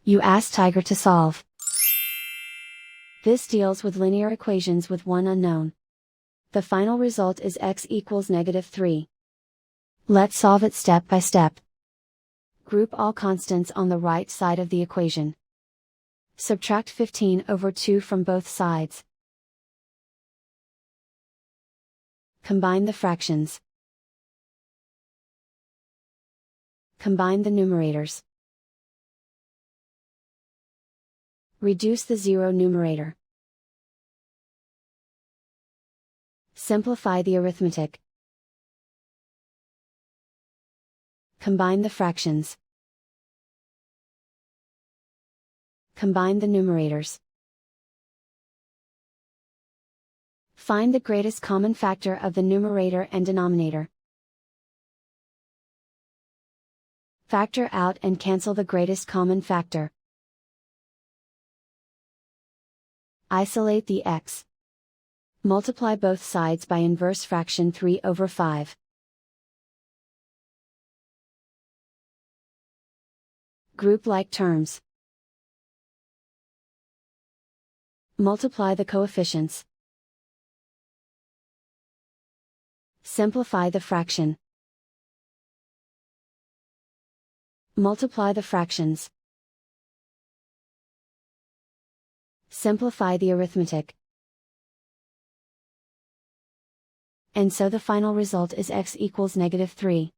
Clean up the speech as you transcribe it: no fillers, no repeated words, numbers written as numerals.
You ask Tiger to solve. This deals with linear equations with one unknown. The final result is x equals -3. Let's solve it step by step. Group all constants on the right side of the equation. Subtract 15/2 from both sides. Combine the fractions. Combine the numerators. Reduce the zero numerator. Simplify the arithmetic. Combine the fractions. Combine the numerators. Find the greatest common factor of the numerator and denominator. Factor out and cancel the greatest common factor. Isolate the x. Multiply both sides by inverse fraction 3/5. Group like terms. Multiply the coefficients. Simplify the fraction. Multiply the fractions. Simplify the arithmetic. And so the final result is x equals -3.